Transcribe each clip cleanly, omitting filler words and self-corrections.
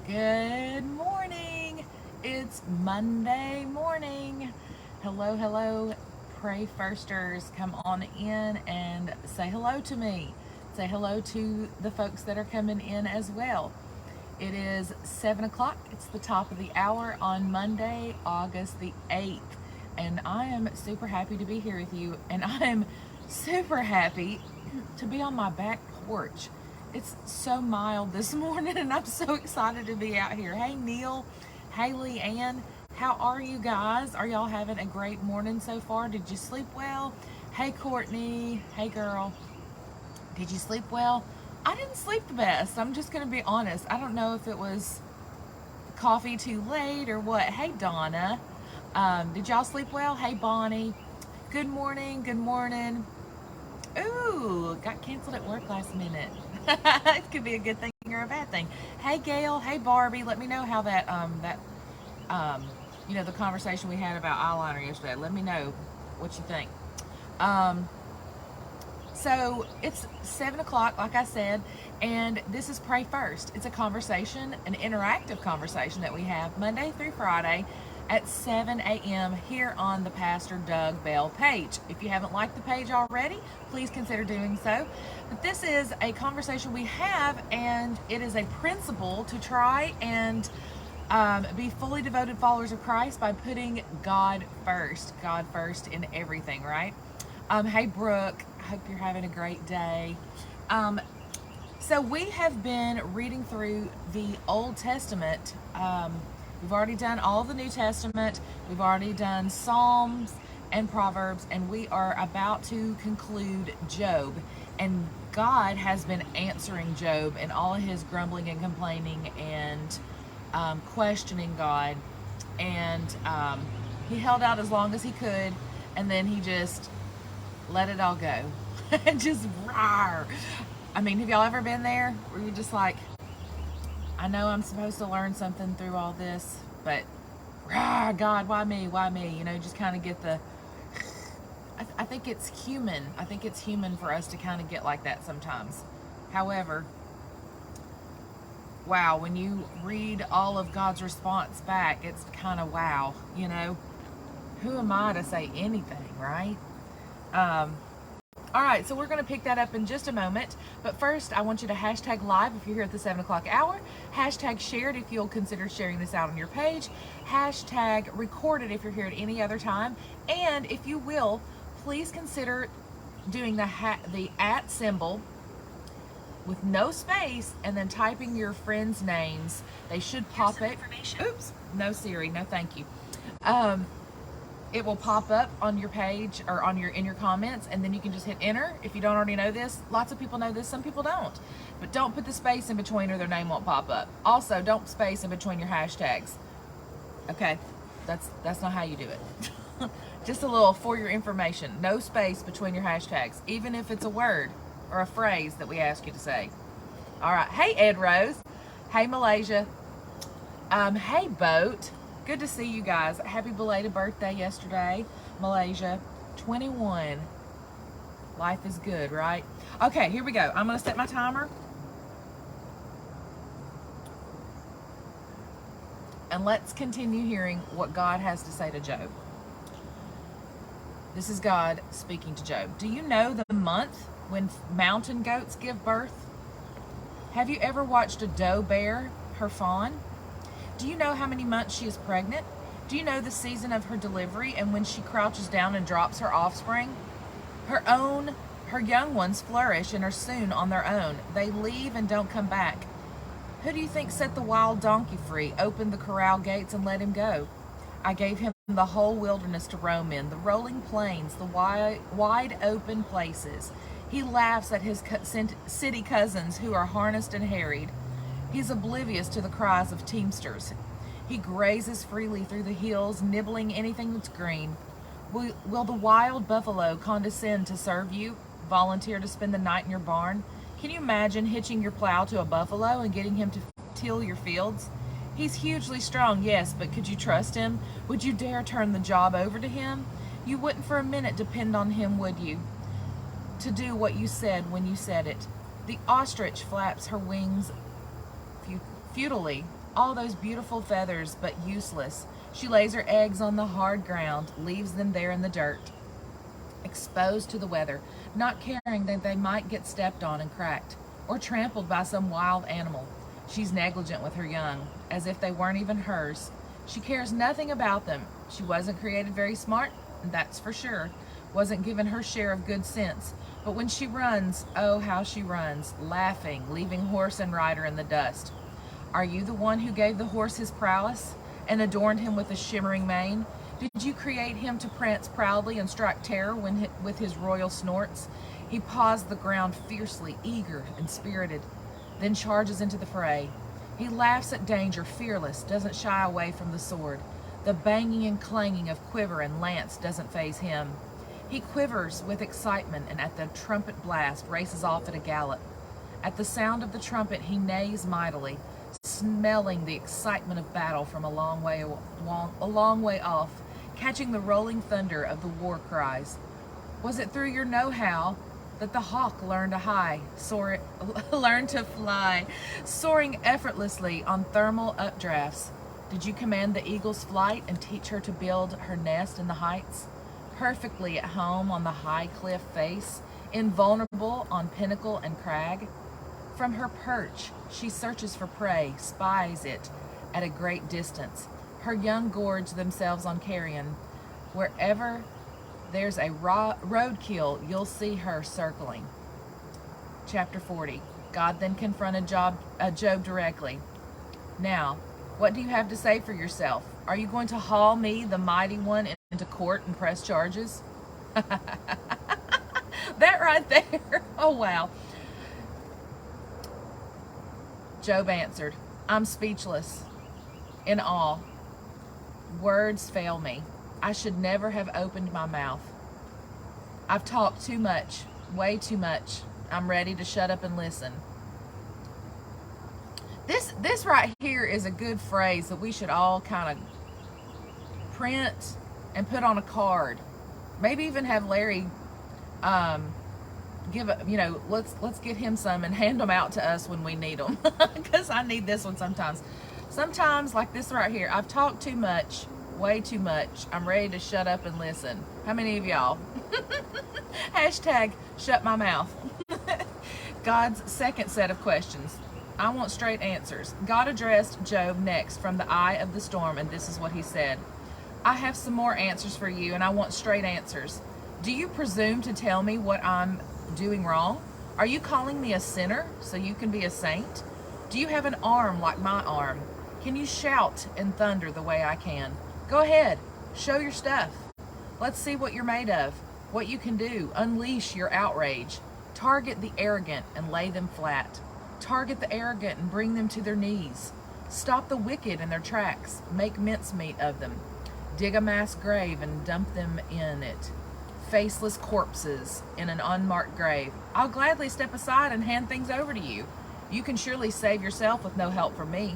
Good morning. It's Monday morning. Hello, hello, pray firsters. Come on in and say hello to me. Say hello to the folks that are coming in as well. It is 7 o'clock. It's the top of the hour on Monday, August the 8th. And I am super happy to be here with you. And I am super happy to be on my back porch. It's so mild this morning, and I'm so excited to be out here. Hey, Neil. Hey, Leanne. How are you guys? Are y'all having a great morning so far? Did you sleep well? Hey, Courtney. Hey, girl. Did you sleep well? I didn't sleep the best. I'm just going to be honest. I don't know if it was coffee too late or what. Hey, Donna. Did y'all sleep well? Hey, Bonnie. Good morning. Good morning. Ooh, got canceled at work last minute. It could be a good thing or a bad thing. Hey, Gail. Hey, Barbie. Let me know how um, the conversation we had about eyeliner yesterday. Let me know what you think. Um, so it's 7 o'clock, like I said, and this is Pray First. It's a conversation, an interactive conversation that we have Monday through Friday at 7 a.m. here on the Pastor Doug Bell page. If you haven't liked the page already, please consider doing so. But this is a conversation we have, and it is a principle to try and be fully devoted followers of Christ by putting God first in everything, right? Hey, Brooke, I hope you're having a great day. Um, so, we have been reading through the Old Testament. We've already done all the New Testament, we've already done Psalms and Proverbs, and we are about to conclude Job. And God has been answering Job and all of his grumbling and complaining and questioning God. And he held out as long as he could, and then he just let it all go. And just rawr. I mean, have y'all ever been there where you're just like, I know I'm supposed to learn something through all this, but rawr, God, why me? Why me? Just kind of get the. I think it's human. I think it's human for us to kind of get like that sometimes. However, wow, when you read all of God's response back, it's kind of wow, Who am I to say anything, right? Um, All right, so we're going to pick that up in just a moment. But first, I want you to hashtag live if you're here at the 7 o'clock hour. Hashtag shared if you'll consider sharing this out on your page. Hashtag recorded if you're here at any other time. And if you will, please consider doing the at symbol with no space and then typing your friends' names. They should pop it. Oops, no Siri, no thank you. Um, it will pop up on your page or in your comments, and then you can just hit enter. If you don't already know this, lots of people know this, some people don't, but don't put the space in between or their name won't pop up. Also, don't space in between your hashtags. Okay, that's not how you do it. Just a little for your information, no space between your hashtags, even if it's a word or a phrase that we ask you to say. All right, hey, Ed Rose. Hey, Malaysia. Hey, Boat. Good to see you guys. Happy belated birthday yesterday, Malaysia. 21. Life is good, right? Okay, here we go. I'm going to set my timer. And let's continue hearing what God has to say to Job. This is God speaking to Job. Do you know the month when mountain goats give birth? Have you ever watched a doe bear her fawn? Do you know how many months she is pregnant? Do you know the season of her delivery and when she crouches down and drops her offspring? Her young ones flourish and are soon on their own. They leave and don't come back. Who do you think set the wild donkey free, opened the corral gates and let him go? I gave him the whole wilderness to roam in, the rolling plains, the wide open places. He laughs at his city cousins who are harnessed and harried. He's oblivious to the cries of teamsters. He grazes freely through the hills, nibbling anything that's green. Will the wild buffalo condescend to serve you, volunteer to spend the night in your barn? Can you imagine hitching your plow to a buffalo and getting him to till your fields? He's hugely strong, yes, but could you trust him? Would you dare turn the job over to him? You wouldn't for a minute depend on him, would you? To do what you said when you said it. The ostrich flaps her wings futilely All those beautiful feathers, but useless. She lays her eggs on the hard ground, leaves them there in the dirt, exposed to the weather, not caring that they might get stepped on and cracked, or trampled by some wild animal. She's negligent with her young, as if they weren't even hers. She cares nothing about them. She wasn't created very smart, that's for sure. Wasn't given her share of good sense. But when she runs, oh, how she runs, laughing, leaving horse and rider in the dust. Are you the one who gave the horse his prowess and adorned him with a shimmering mane? Did you create him to prance proudly and strike terror with his royal snorts? He paws the ground fiercely, eager and spirited, then charges into the fray. He laughs at danger, fearless, doesn't shy away from the sword. The banging and clanging of quiver and lance doesn't faze him. He quivers with excitement, and at the trumpet blast races off at a gallop. At the sound of the trumpet he neighs mightily, smelling the excitement of battle from a long way off, catching the rolling thunder of the war cries. Was it through your know-how that the hawk learned learned to fly, soaring effortlessly on thermal updrafts? Did you command the eagle's flight and teach her to build her nest in the heights? Perfectly at home on the high cliff face, invulnerable on pinnacle and crag? From her perch, she searches for prey, spies it at a great distance. Her young gorge themselves on carrion. Wherever there's a roadkill, you'll see her circling. Chapter 40. God then confronted Job directly. Now, what do you have to say for yourself? Are you going to haul me, the mighty one, into court and press charges? That right there. Oh, wow. Job answered, I'm speechless, in awe. Words fail me. I should never have opened my mouth. I've talked too much, way too much. I'm ready to shut up and listen. This right here is a good phrase that we should all kind of print and put on a card. Maybe even have Larry let's get him some and hand them out to us when we need them, because I need this one sometimes. Sometimes, like this right here, I've talked too much, way too much. I'm ready to shut up and listen. How many of y'all? Hashtag shut my mouth. God's second set of questions. I want straight answers. God addressed Job next from the eye of the storm, and this is what he said. I have some more answers for you, and I want straight answers. Do you presume to tell me what I'm doing wrong? Are you calling me a sinner so you can be a saint? Do you have an arm like my arm? Can you shout and thunder the way I can? Go ahead, show your stuff. Let's see what you're made of, what you can do. Unleash your outrage. Target the arrogant and lay them flat. Target the arrogant and bring them to their knees. Stop the wicked in their tracks. Make mincemeat of them. Dig a mass grave and dump them in it. Faceless corpses in an unmarked grave. I'll gladly step aside and hand things over to you. You can surely save yourself with no help from me.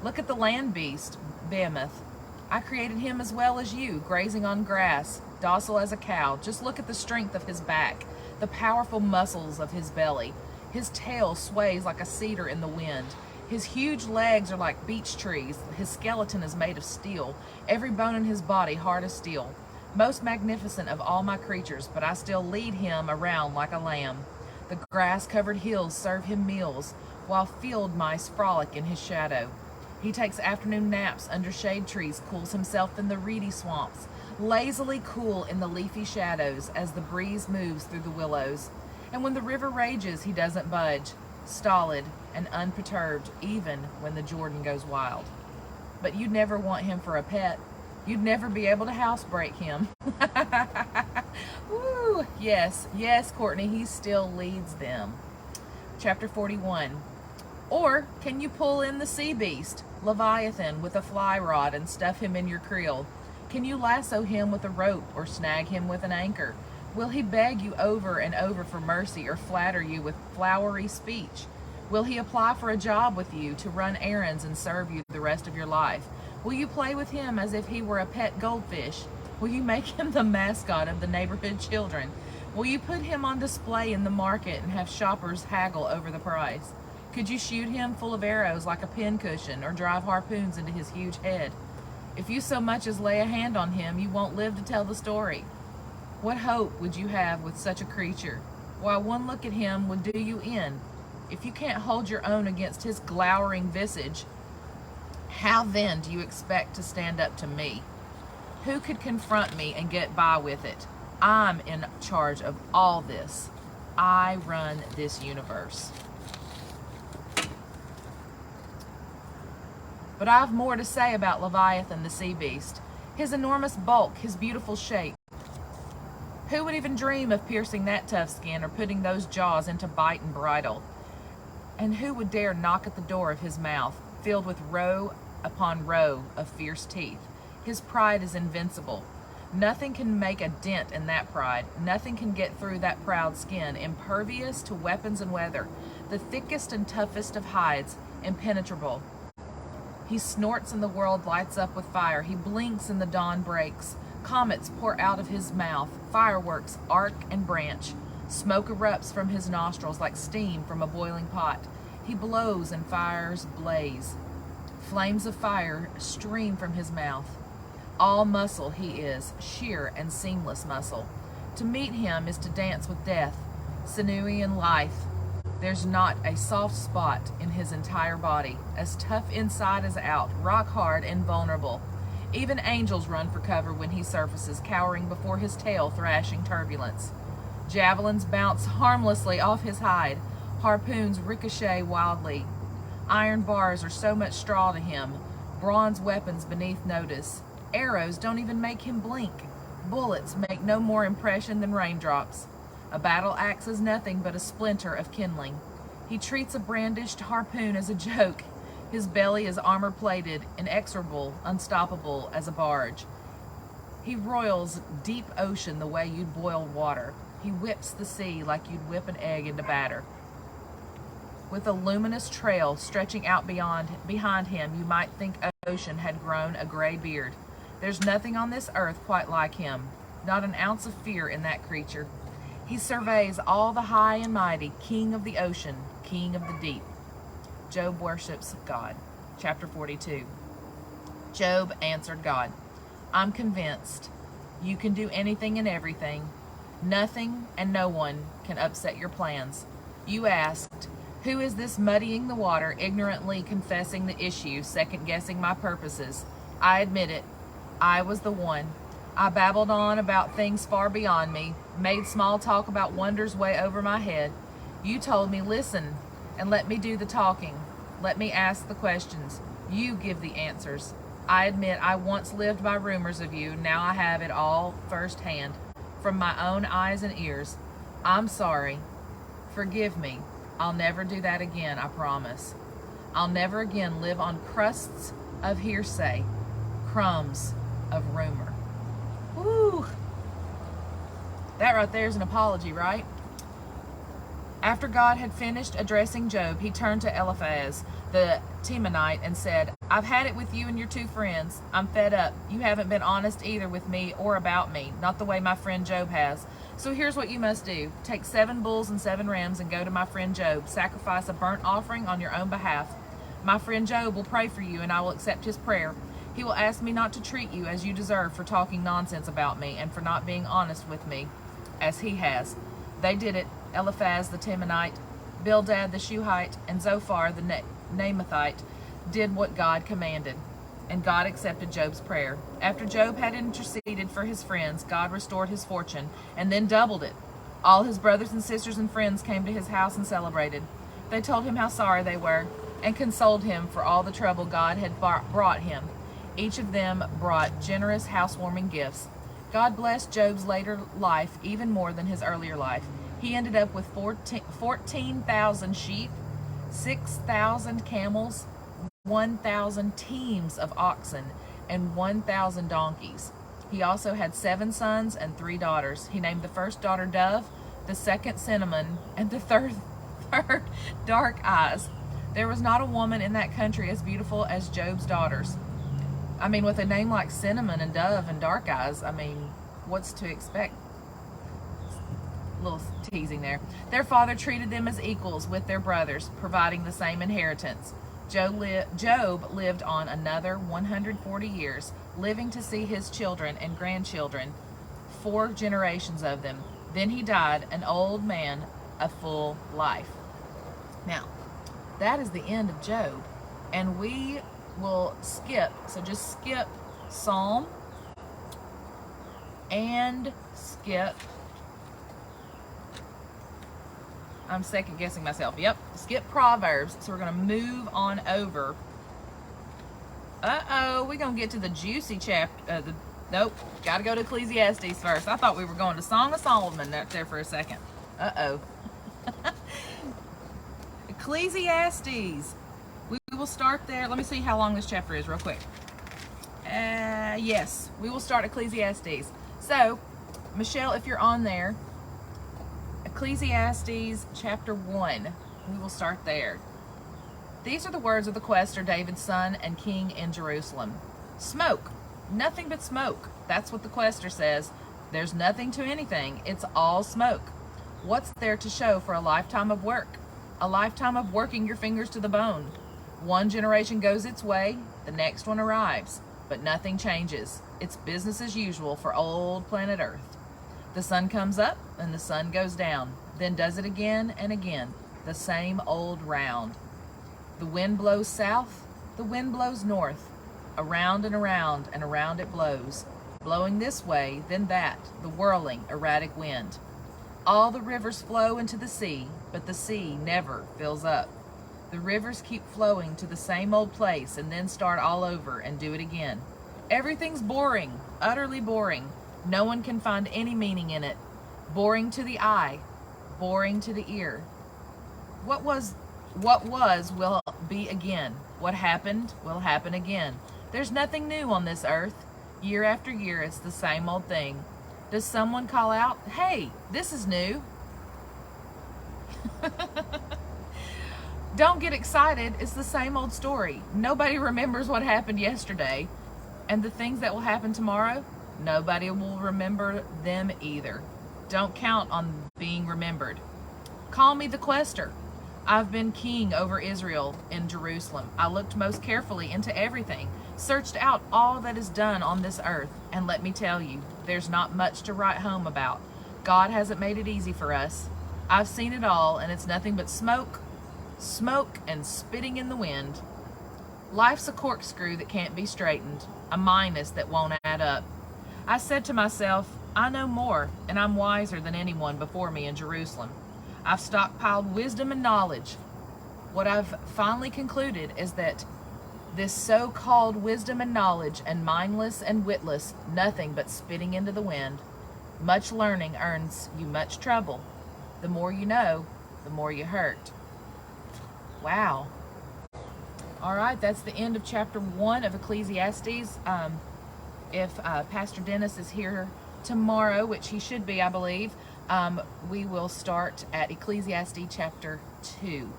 Look at the land beast, Behemoth. I created him as well as you, grazing on grass, docile as a cow. Just look at the strength of his back, the powerful muscles of his belly. His tail sways like a cedar in the wind. His huge legs are like beech trees. His skeleton is made of steel, every bone in his body hard as steel. Most magnificent of all my creatures, but I still lead him around like a lamb. The grass-covered hills serve him meals, while field mice frolic in his shadow. He takes afternoon naps under shade trees, cools himself in the reedy swamps, lazily cool in the leafy shadows as the breeze moves through the willows. And when the river rages, he doesn't budge, stolid and unperturbed, even when the Jordan goes wild. But you'd never want him for a pet. You'd never be able to housebreak him. Woo! Yes, Courtney, he still leads them. Chapter 41. Or can you pull in the sea beast, Leviathan, with a fly rod and stuff him in your creel? Can you lasso him with a rope or snag him with an anchor? Will he beg you over and over for mercy or flatter you with flowery speech? Will he apply for a job with you to run errands and serve you the rest of your life? Will you play with him as if he were a pet goldfish? Will you make him the mascot of the neighborhood children? Will you put him on display in the market and have shoppers haggle over the price? Could you shoot him full of arrows like a pincushion, or drive harpoons into his huge head? If you so much as lay a hand on him, you won't live to tell the story. What hope would you have with such a creature? Why, one look at him would do you in. If you can't hold your own against his glowering visage, how then do you expect to stand up to me? Who could confront me and get by with it? I'm in charge of all this. I run this universe. But I have more to say about Leviathan the sea beast. His enormous bulk, his beautiful shape. Who would even dream of piercing that tough skin or putting those jaws into bite and bridle? And who would dare knock at the door of his mouth, filled with row upon row of fierce teeth? His pride is invincible. Nothing can make a dent in that pride. Nothing can get through that proud skin, impervious to weapons and weather. The thickest and toughest of hides, impenetrable. He snorts and the world lights up with fire. He blinks and the dawn breaks. Comets pour out of his mouth. Fireworks arc and branch. Smoke erupts from his nostrils like steam from a boiling pot. He blows and fires blaze. Flames of fire stream from his mouth. All muscle he is, sheer and seamless muscle. To meet him is to dance with death, sinewy and lithe. There's not a soft spot in his entire body, as tough inside as out, rock hard and vulnerable. Even angels run for cover when he surfaces, cowering before his tail thrashing turbulence. Javelins bounce harmlessly off his hide. Harpoons ricochet wildly. Iron bars are so much straw to him, bronze weapons beneath notice. Arrows don't even make him blink. Bullets make no more impression than raindrops. A battle axe is nothing but a splinter of kindling. He treats a brandished harpoon as a joke. His belly is armor-plated, inexorable, unstoppable as a barge. He roils deep ocean the way you'd boil water. He whips the sea like you'd whip an egg into batter. With a luminous trail stretching out behind him, you might think ocean had grown a gray beard. There's nothing on this earth quite like him. Not an ounce of fear in that creature. He surveys all the high and mighty, king of the ocean, king of the deep. Job worships God. Chapter 42. Job answered God, I'm convinced you can do anything and everything. Nothing and no one can upset your plans. You asked, who is this muddying the water, ignorantly confessing the issue, second-guessing my purposes? I admit it. I was the one. I babbled on about things far beyond me, made small talk about wonders way over my head. You told me, listen, and let me do the talking. Let me ask the questions. You give the answers. I admit I once lived by rumors of you. Now I have it all firsthand, from my own eyes and ears. I'm sorry. Forgive me. I'll never do that again, I promise. I'll never again live on crusts of hearsay, crumbs of rumor. Woo! That right there is an apology, right? After God had finished addressing Job, he turned to Eliphaz, the Temanite, and said, I've had it with you and your two friends. I'm fed up. You haven't been honest either with me or about me, not the way my friend Job has. So here's what you must do. Take 7 bulls and 7 rams and go to my friend Job. Sacrifice a burnt offering on your own behalf. My friend Job will pray for you, and I will accept his prayer. He will ask me not to treat you as you deserve for talking nonsense about me and for not being honest with me, as he has. They did it. Eliphaz the Temanite, Bildad the Shuhite, and Zophar the Naamathite did what God commanded, and God accepted Job's prayer. After Job had interceded for his friends, God restored his fortune, and then doubled it. All his brothers and sisters and friends came to his house and celebrated. They told him how sorry they were, and consoled him for all the trouble God had brought him. Each of them brought generous housewarming gifts. God blessed Job's later life even more than his earlier life. He ended up with 14,000 sheep, 6,000 camels, 1,000 teams of oxen, and 1,000 donkeys. He also had 7 sons and 3 daughters. He named the first daughter Dove, the second Cinnamon, and the third Dark Eyes. There was not a woman in that country as beautiful as Job's daughters. I mean, with a name like Cinnamon and Dove and Dark Eyes, I mean, what's to expect? little teasing there. Their father treated them as equals with their brothers, providing the same inheritance. Job lived on another 140 years, living to see his children and grandchildren, 4 generations of them. Then he died, an old man, a full life. Now, that is the end of Job. And we will skip, so just skip Psalm and skip, I'm second guessing myself. Yep, skip Proverbs. So we're going to move on over. We're going to get to the juicy chapter. Nope, got to go to Ecclesiastes first. I thought we were going to Song of Solomon there for a second. Ecclesiastes. We will start there. Let me see how long this chapter is real quick. Yes, we will start Ecclesiastes. So, Michelle, if you're on there, Ecclesiastes chapter 1. We will start there. These are the words of the quester, David's son and king in Jerusalem. Smoke. Nothing but smoke. That's what the quester says. There's nothing to anything. It's all smoke. What's there to show for a lifetime of work? A lifetime of working your fingers to the bone. One generation goes its way, the next one arrives, but nothing changes. It's business as usual for old planet Earth. The sun comes up and the sun goes down, then does it again and again, the same old round. The wind blows south, the wind blows north, around and around and around it blows, blowing this way, then that, the whirling, erratic wind. All the rivers flow into the sea, but the sea never fills up. The rivers keep flowing to the same old place and then start all over and do it again. Everything's boring, utterly boring. No one can find any meaning in it. Boring to the eye, boring to the ear. What was will be again. What happened will happen again. There's nothing new on this earth. Year after year, it's the same old thing. Does someone call out, "Hey, this is new"? Don't get excited. It's the same old story. Nobody remembers what happened yesterday. And the things that will happen tomorrow, nobody will remember them either. Don't count on being remembered. Call me the quester. I've been king over Israel in Jerusalem. I looked most carefully into everything, searched out all that is done on this earth, and let me tell you, there's not much to write home about. God hasn't made it easy for us. I've seen it all, and it's nothing but smoke, and spitting in the wind. Life's a corkscrew that can't be straightened, a minus that won't add up. I said to myself, I know more, and I'm wiser than anyone before me in Jerusalem. I've stockpiled wisdom and knowledge. What I've finally concluded is that this so-called wisdom and knowledge and mindless and witless, nothing but spitting into the wind. Much learning earns you much trouble. The more you know, the more you hurt. Wow. All right, that's the end of chapter 1 of Ecclesiastes. If Pastor Dennis is here tomorrow, which he should be, I believe, we will start at Ecclesiastes chapter 2.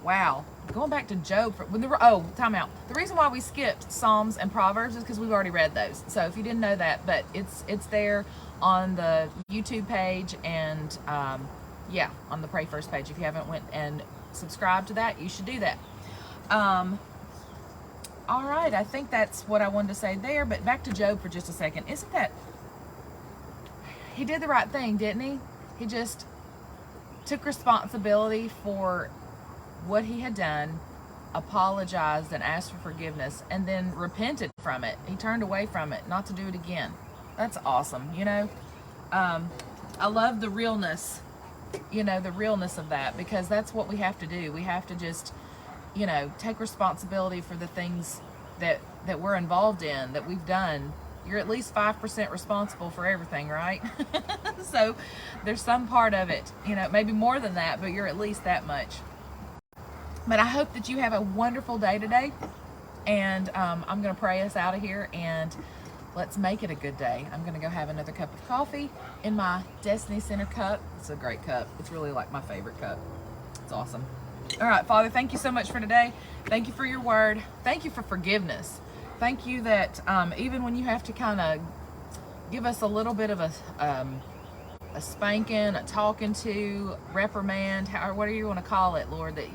Wow. Going back to Job. Time out. The reason why we skipped Psalms and Proverbs is because we've already read those. So if you didn't know that, but it's there on the YouTube page and on the Pray First page. If you haven't went and subscribed to that, you should do that. All right, I think that's what I wanted to say there, but back to Job for just a second. Isn't that, he did the right thing, didn't he? He just took responsibility for what he had done, apologized and asked for forgiveness, and then repented from it. He turned away from it, not to do it again. That's awesome, you know? I love the realness, the realness of that, because that's what we have to do. We have to just, take responsibility for the things that we're involved in, that we've done. You're at least 5% responsible for everything, right? So there's some part of it, maybe more than that, but you're at least that much. But I hope that you have a wonderful day today, and I'm going to pray us out of here, and let's make it a good day. I'm going to go have another cup of coffee in my Destiny Center cup. It's a great cup. It's really like my favorite cup. It's awesome. All right, Father, thank you so much for today. Thank you for your word. Thank you for forgiveness. Thank you that even when you have to kind of give us a little bit of a spanking, a talking to, reprimand, or whatever you want to call it, Lord, that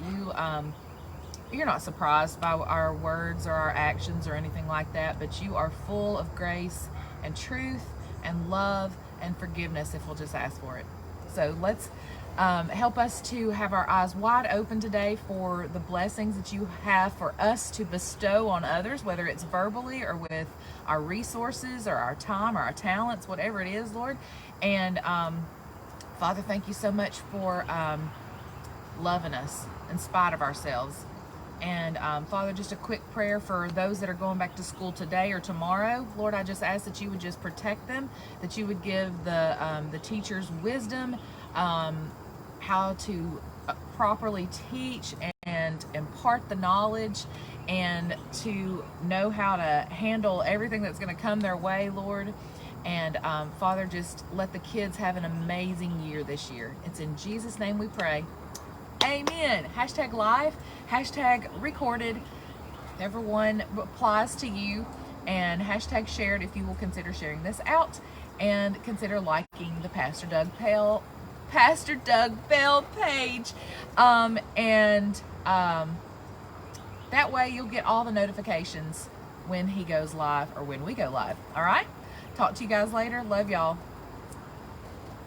you're not surprised by our words or our actions or anything like that, but you are full of grace and truth and love and forgiveness if we'll just ask for it. So let's help us to have our eyes wide open today for the blessings that you have for us to bestow on others, whether it's verbally or with our resources or our time or our talents, whatever it is, Lord. And Father, thank you so much for loving us in spite of ourselves. And Father, just a quick prayer for those that are going back to school today or tomorrow. Lord, I just ask that you would just protect them, that you would give the teachers wisdom, how to properly teach and impart the knowledge, and to know how to handle everything that's going to come their way, Lord. And Father, just let the kids have an amazing year this year. It's in Jesus' name we pray. Amen. Hashtag live, hashtag recorded, whichever one applies to you, and hashtag shared if you will consider sharing this out, and consider liking the Pastor Doug Bell page, that way you'll get all the notifications when he goes live or when we go live. All right, talk to you guys later. Love y'all.